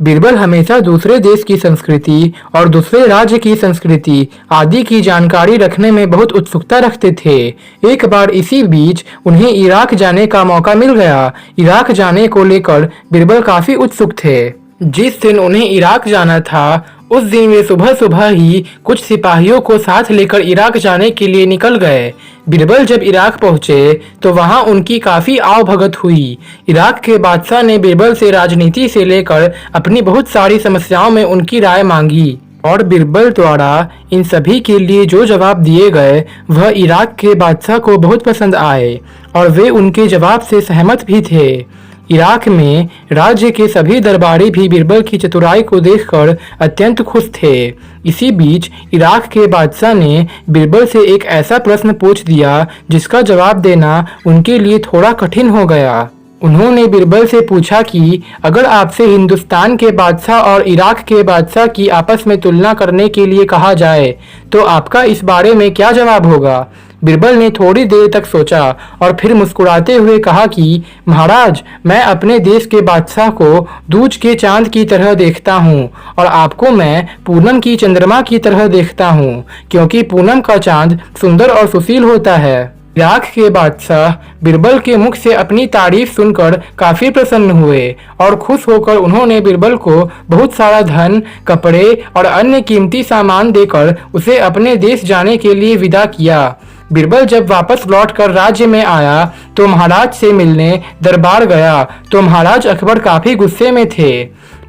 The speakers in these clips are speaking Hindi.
बीरबल हमेशा दूसरे देश की संस्कृति और दूसरे राज्य की संस्कृति आदि की जानकारी रखने में बहुत उत्सुकता रखते थे। एक बार इसी बीच उन्हें इराक जाने का मौका मिल गया। इराक जाने को लेकर बीरबल काफी उत्सुक थे। जिस दिन उन्हें इराक जाना था उस दिन वे सुबह सुबह ही कुछ सिपाहियों को साथ लेकर इराक जाने के लिए निकल गए। बीरबल जब इराक पहुंचे तो वहां उनकी काफी आवभगत हुई। इराक के बादशाह ने बीरबल से राजनीति से लेकर अपनी बहुत सारी समस्याओं में उनकी राय मांगी और बीरबल द्वारा इन सभी के लिए जो जवाब दिए गए वह इराक के बादशाह को बहुत पसंद आए और वे उनके जवाब से सहमत भी थे। इराक में राज्य के सभी दरबारी भी बीरबल की चतुराई को देखकर अत्यंत खुश थे। इसी बीच इराक के बादशाह ने बीरबल से एक ऐसा प्रश्न पूछ दिया जिसका जवाब देना उनके लिए थोड़ा कठिन हो गया। उन्होंने बीरबल से पूछा कि अगर आपसे हिंदुस्तान के बादशाह और इराक के बादशाह की आपस में तुलना करने के लिए कहा जाए तो आपका इस बारे में क्या जवाब होगा। बीरबल ने थोड़ी देर तक सोचा और फिर मुस्कुराते हुए कहा कि महाराज, मैं अपने देश के बादशाह को दूज के चांद की तरह देखता हूँ और आपको मैं पूनम की चंद्रमा की तरह देखता हूँ, क्योंकि पूनम का चांद सुंदर और सुशील होता है। इराक के बादशाह बीरबल के मुख से अपनी तारीफ सुनकर काफी प्रसन्न हुए और खुश होकर उन्होंने बीरबल को बहुत सारा धन, कपड़े और अन्य कीमती सामान देकर उसे अपने देश जाने के लिए विदा किया। बीरबल जब वापस लौटकर राज्य में आया तो महाराज से मिलने दरबार गया तो महाराज अकबर काफी गुस्से में थे।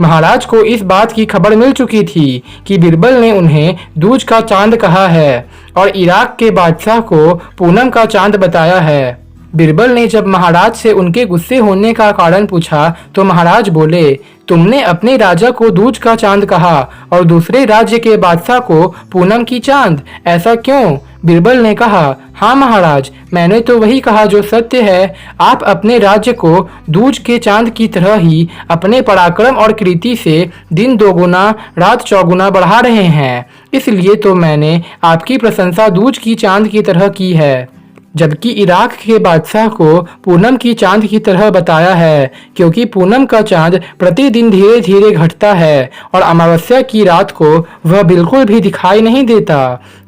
महाराज को इस बात की खबर मिल चुकी थी कि बीरबल ने उन्हें दूज का चांद कहा है और इराक के बादशाह को पूनम का चांद बताया है। बीरबल ने जब महाराज से उनके गुस्से होने का कारण पूछा तो महाराज बोले, तुमने अपने राजा को दूज का चांद कहा और दूसरे राज्य के बादशाह को पूनम की चांद, ऐसा क्यों? बीरबल ने कहा, हाँ महाराज, मैंने तो वही कहा जो सत्य है। आप अपने राज्य को दूज के चांद की तरह ही अपने पराक्रम और कृति से दिन दोगुना रात चौगुना बढ़ा रहे हैं, इसलिए तो मैंने आपकी प्रशंसा दूज की चांद की तरह की है। जबकि इराक के बादशाह को पूनम की चांद की तरह बताया है, क्योंकि पूनम का चांद प्रतिदिन धीरे धीरे घटता है और अमावस्या की रात को वह बिल्कुल भी दिखाई नहीं देता।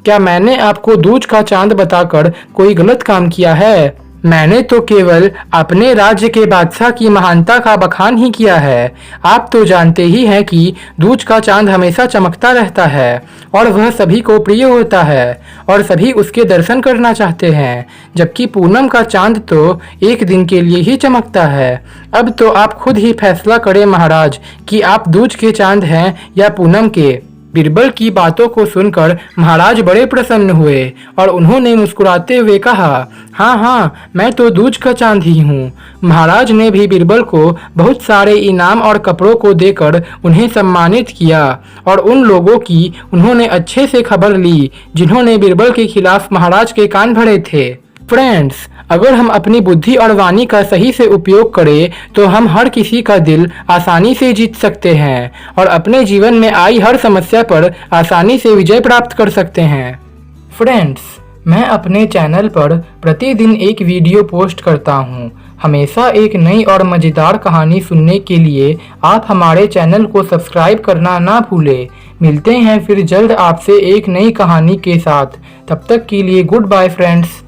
क्या मैंने आपको दूज का चांद बताकर कोई गलत काम किया है? मैंने तो केवल अपने राज्य के बादशाह की महानता का बखान ही किया है। आप तो जानते ही हैं कि दूज का चांद हमेशा चमकता रहता है और वह सभी को प्रिय होता है और सभी उसके दर्शन करना चाहते हैं, जबकि पूनम का चांद तो एक दिन के लिए ही चमकता है। अब तो आप खुद ही फैसला करें महाराज कि आप दूज के चांद हैं या पूनम के। बीरबल की बातों को सुनकर महाराज बड़े प्रसन्न हुए और उन्होंने मुस्कुराते हुए कहा, हाँ हाँ, मैं तो दूज का चांद ही हूँ। महाराज ने भी बीरबल को बहुत सारे इनाम और कपड़ों को देकर उन्हें सम्मानित किया और उन लोगों की उन्होंने अच्छे से खबर ली जिन्होंने बीरबल के खिलाफ महाराज के कान भरे थे। फ्रेंड्स, अगर हम अपनी बुद्धि और वाणी का सही से उपयोग करें तो हम हर किसी का दिल आसानी से जीत सकते हैं और अपने जीवन में आई हर समस्या पर आसानी से विजय प्राप्त कर सकते हैं। फ्रेंड्स, मैं अपने चैनल पर प्रतिदिन एक वीडियो पोस्ट करता हूं। हमेशा एक नई और मज़ेदार कहानी सुनने के लिए आप हमारे चैनल को सब्सक्राइब करना ना भूलें। मिलते हैं फिर जल्द आपसे एक नई कहानी के साथ। तब तक के लिए गुड बाय फ्रेंड्स।